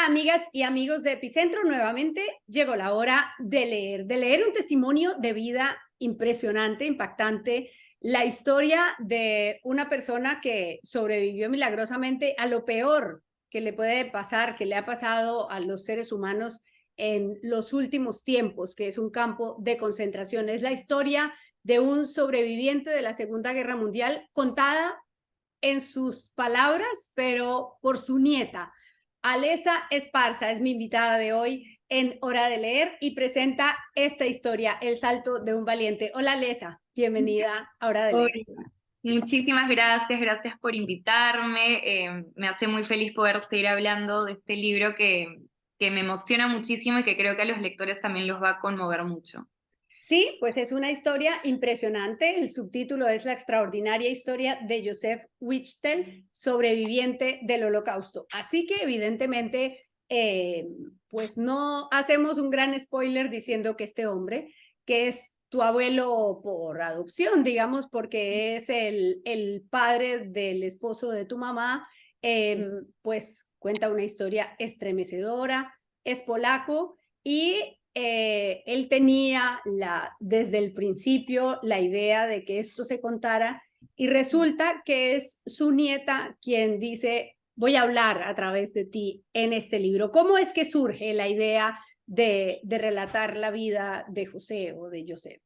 Hola amigas y amigos de Epicentro, nuevamente llegó la hora de leer un testimonio de vida impresionante, impactante, la historia de una persona que sobrevivió milagrosamente a lo peor que le puede pasar, que le ha pasado a los seres humanos en los últimos tiempos, que es un campo de concentración. Es la historia de un sobreviviente de la Segunda Guerra Mundial contada en sus palabras, pero por su nieta. Alessa Esparza es mi invitada de hoy en Hora de Leer y presenta esta historia, El salto de un valiente. Hola Alessa, bienvenida a Hora de Leer. Hola. Muchísimas gracias, gracias por invitarme. Me hace muy feliz poder seguir hablando de este libro que me emociona muchísimo y que creo que a los lectores también los va a conmover mucho. Sí, pues es una historia impresionante. El subtítulo es La extraordinaria historia de Joseph Wichtel, sobreviviente del Holocausto. Así que evidentemente, pues no hacemos un gran spoiler diciendo que este hombre, que es tu abuelo por adopción, digamos, porque es el padre del esposo de tu mamá, pues cuenta una historia estremecedora, es polaco y él tenía desde el principio la idea de que esto se contara y resulta que es su nieta quien dice, voy a hablar a través de ti en este libro. ¿Cómo es que surge la idea de relatar la vida de José o de Joseph?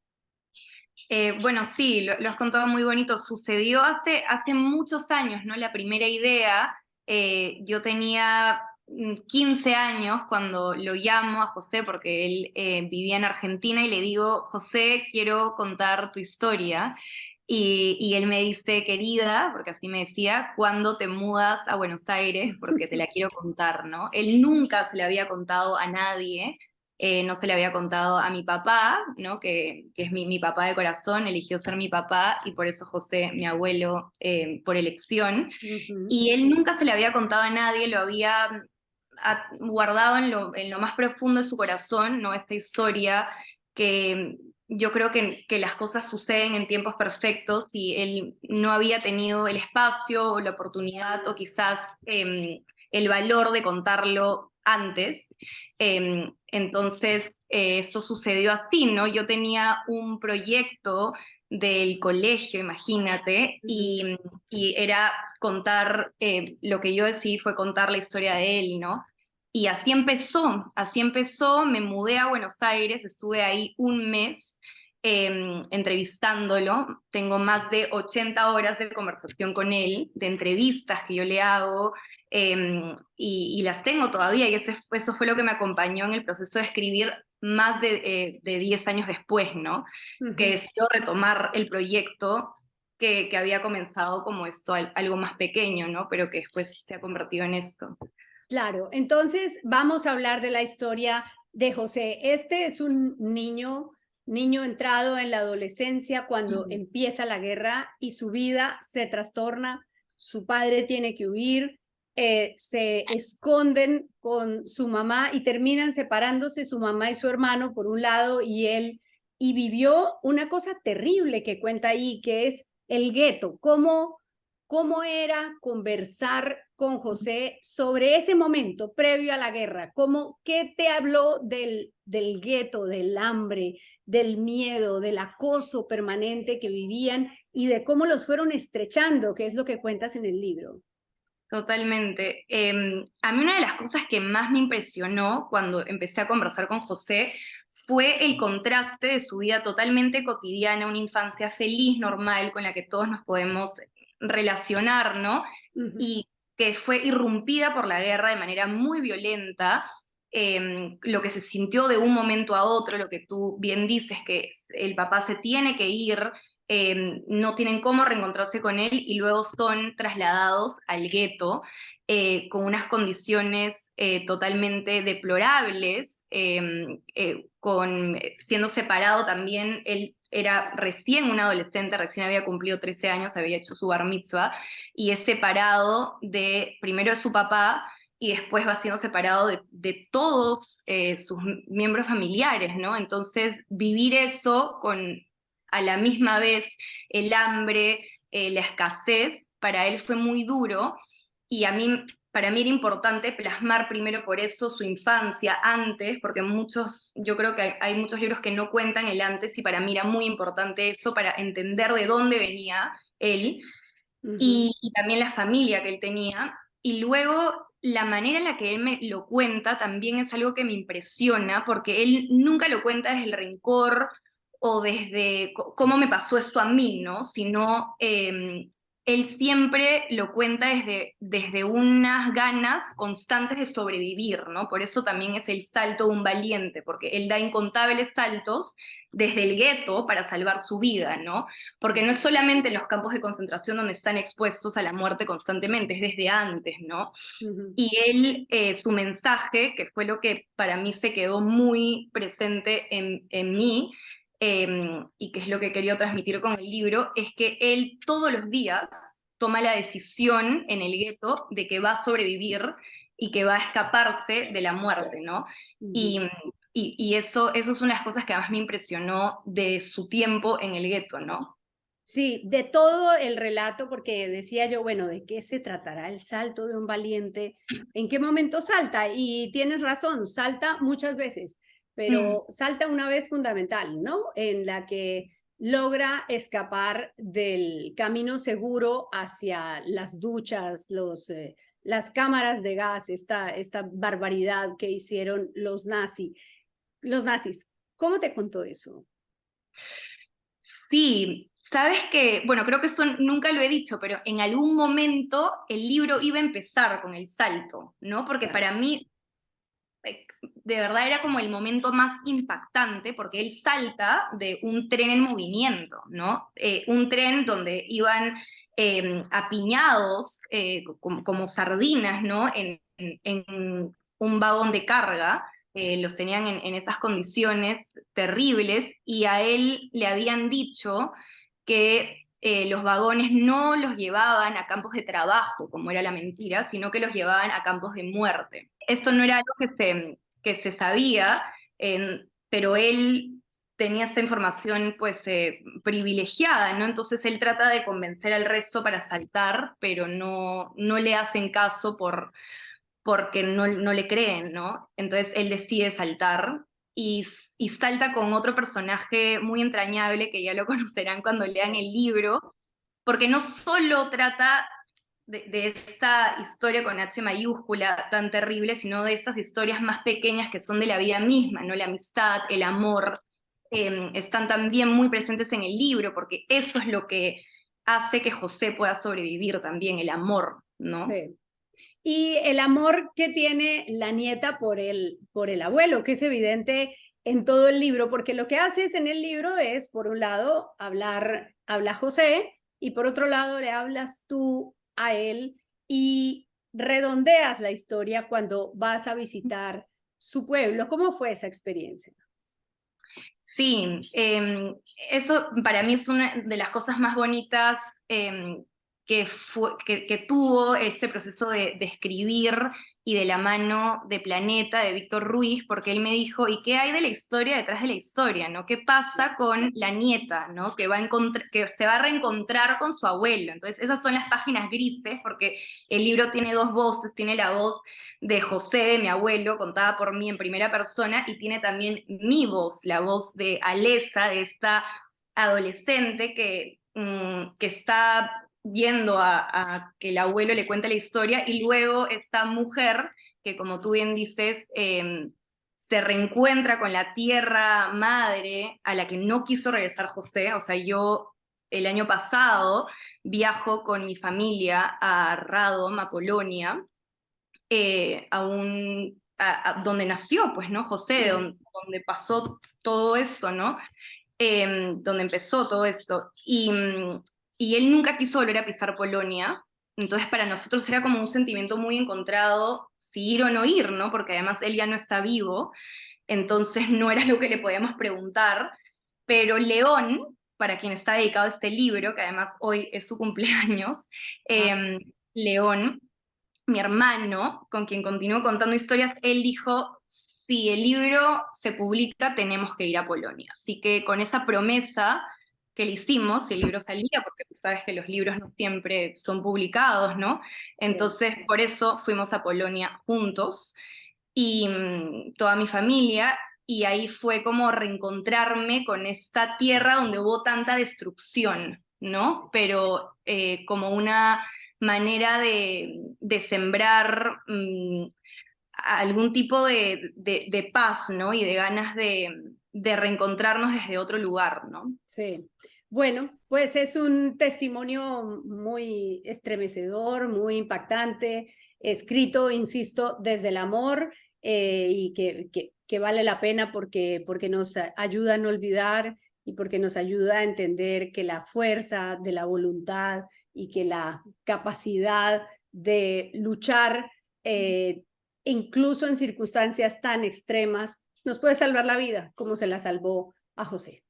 Bueno, sí, lo has contado muy bonito. Sucedió hace muchos años, ¿no? La primera idea, yo tenía 15 años cuando lo llamo a José, porque él vivía en Argentina, y le digo, José, quiero contar tu historia. Y él me dice, querida, porque así me decía, ¿cuándo te mudas a Buenos Aires? Porque te la quiero contar, ¿no? Él nunca se le había contado a nadie. No se le había contado a mi papá, ¿no? Que es mi papá de corazón, eligió ser mi papá y por eso José, mi abuelo, por elección. Y él nunca se le había contado a nadie, lo había guardado en lo más profundo de su corazón, ¿no? Esta historia que yo creo que las cosas suceden en tiempos perfectos y él no había tenido el espacio o la oportunidad o quizás el valor de contarlo antes. Entonces, eso sucedió así, ¿no? Yo tenía un proyecto del colegio, imagínate, y era contar, lo que yo decidí fue contar la historia de él, ¿no? Y así empezó, me mudé a Buenos Aires, estuve ahí un mes entrevistándolo, tengo más de 80 horas de conversación con él, de entrevistas que yo le hago, y las tengo todavía, y eso fue lo que me acompañó en el proceso de escribir más de 10 años después, ¿no? Que decidió retomar el proyecto que había comenzado como esto, algo más pequeño, ¿no? Pero que después se ha convertido en esto. Claro, entonces vamos a hablar de la historia de José. Este es un niño entrado en la adolescencia cuando empieza la guerra y su vida se trastorna. Su padre tiene que huir, se esconden con su mamá y terminan separándose su mamá y su hermano por un lado y él, y vivió una cosa terrible que cuenta ahí, que es el gueto. ¿Cómo era conversar con José sobre ese momento previo a la guerra? ¿Qué te habló del gueto, del hambre, del miedo, del acoso permanente que vivían y de cómo los fueron estrechando, que es lo que cuentas en el libro? Totalmente. A mí una de las cosas que más me impresionó cuando empecé a conversar con José fue el contraste de su vida totalmente cotidiana, una infancia feliz, normal, con la que todos nos podemos relacionar, ¿no? Y que fue irrumpida por la guerra de manera muy violenta, lo que se sintió de un momento a otro, lo que tú bien dices, que el papá se tiene que ir, no tienen cómo reencontrarse con él y luego son trasladados al gueto con unas condiciones totalmente deplorables, siendo separado también. Él era recién un adolescente, recién había cumplido 13 años, había hecho su bar mitzvah, y es separado primero de su papá, y después va siendo separado de todos sus miembros familiares, ¿no? Entonces, vivir eso con a la misma vez el hambre, la escasez, para él fue muy duro, y a mí para mí era importante plasmar primero por eso su infancia antes, porque yo creo que hay muchos libros que no cuentan el antes, y para mí era muy importante eso para entender de dónde venía él, Ujú. y también la familia que él tenía. Y luego la manera en la que él me lo cuenta también es algo que me impresiona, porque él nunca lo cuenta desde el rencor o desde cómo me pasó esto a mí, ¿no? Sino él siempre lo cuenta desde unas ganas constantes de sobrevivir, ¿no? Por eso también es el salto de un valiente, porque él da incontables saltos desde el gueto para salvar su vida, ¿no? Porque no es solamente en los campos de concentración donde están expuestos a la muerte constantemente, es desde antes, ¿no? Ujú. Y él, su mensaje, que fue lo que para mí se quedó muy presente en mí, y que es lo que quería transmitir con el libro, es que él todos los días toma la decisión en el gueto de que va a sobrevivir y que va a escaparse de la muerte, ¿no? Ujú. Y, y eso es una de las cosas que más me impresionó de su tiempo en el gueto, ¿no? Sí, de todo el relato, porque decía yo, bueno, ¿de qué se tratará el salto de un valiente? ¿En qué momento salta? Y tienes razón, salta muchas veces, Mm. pero salta una vez fundamental, ¿no? En la que logra escapar del camino seguro hacia las duchas, las cámaras de gas, esta barbaridad que hicieron los nazis. ¿Cómo te contó eso? Sí, sabes que, bueno, creo que eso nunca lo he dicho, pero en algún momento el libro iba a empezar con el salto, ¿no? Porque Claro. para mí, de verdad era como el momento más impactante, porque él salta de un tren en movimiento, ¿no? Un tren donde iban apiñados como sardinas, ¿no? En un vagón de carga. Los tenían en esas condiciones terribles, y a él le habían dicho que los vagones no los llevaban a campos de trabajo, como era la mentira, sino que los llevaban a campos de muerte. Esto no era algo que se sabía, pero él tenía esta información pues privilegiada, ¿no? Entonces él trata de convencer al resto para saltar, pero no le hacen caso porque no le creen, ¿no? Entonces él decide saltar, y, y salta con otro personaje muy entrañable que ya lo conocerán cuando lean el libro, porque no solo trata de esta historia con H mayúscula tan terrible, sino de estas historias más pequeñas que son de la vida misma, ¿no? La amistad, el amor, están también muy presentes en el libro, porque eso es lo que hace que José pueda sobrevivir también, el amor, ¿no? Sí. Y el amor que tiene la nieta por el abuelo, que es evidente en todo el libro, porque lo que haces en el libro es, por un lado, habla José, y por otro lado le hablas tú a él y redondeas la historia cuando vas a visitar su pueblo. ¿Cómo fue esa experiencia? Sí, eso para mí es una de las cosas más bonitas que tuvo este proceso de escribir, y de la mano de Planeta, de Víctor Ruiz, porque él me dijo, ¿y qué hay de la historia detrás de la historia, ¿no? ¿Qué pasa con la nieta, ¿no? Que se va a reencontrar con su abuelo. Entonces, esas son las páginas grises, porque el libro tiene dos voces, tiene la voz de José, de mi abuelo, contada por mí en primera persona, y tiene también mi voz, la voz de Alesa, de esta adolescente que está yendo a que el abuelo le cuente la historia, y luego esta mujer que, como tú bien dices, se reencuentra con la tierra madre a la que no quiso regresar José. O sea, yo el año pasado viajo con mi familia a Radom, a Polonia, donde nació, pues, ¿no? José, Ujú. donde pasó todo esto, ¿no? Donde empezó todo esto. Y él nunca quiso volver a pisar Polonia, entonces para nosotros era como un sentimiento muy encontrado, si ir o no ir, ¿no? Porque además él ya no está vivo, entonces no era lo que le podíamos preguntar, pero León, para quien está dedicado este libro, que además hoy es su cumpleaños, Ah, León, mi hermano, con quien continúo contando historias, él dijo, si el libro se publica, tenemos que ir a Polonia. Así que con esa promesa que le hicimos, si el libro salía, porque tú sabes que los libros no siempre son publicados, ¿no? Entonces, por eso fuimos a Polonia juntos, y toda mi familia, y ahí fue como reencontrarme con esta tierra donde hubo tanta destrucción, ¿no? Pero como una manera de sembrar algún tipo de paz, ¿no? Y de ganas de reencontrarnos desde otro lugar, ¿no? Sí. Bueno, pues es un testimonio muy estremecedor, muy impactante, escrito, insisto, desde el amor, y que vale la pena porque nos ayuda a no olvidar y porque nos ayuda a entender que la fuerza de la voluntad y que la capacidad de luchar, incluso en circunstancias tan extremas, nos puede salvar la vida, como se la salvó a José.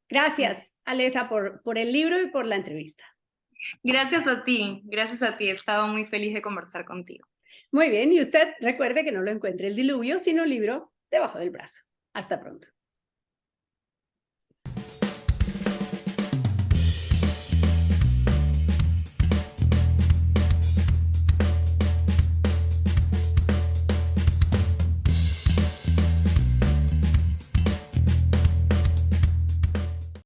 Gracias, Alessa, por el libro y por la entrevista. Gracias a ti, estaba muy feliz de conversar contigo. Muy bien, y usted recuerde que no lo encuentre el diluvio, sino el libro debajo del brazo. Hasta pronto.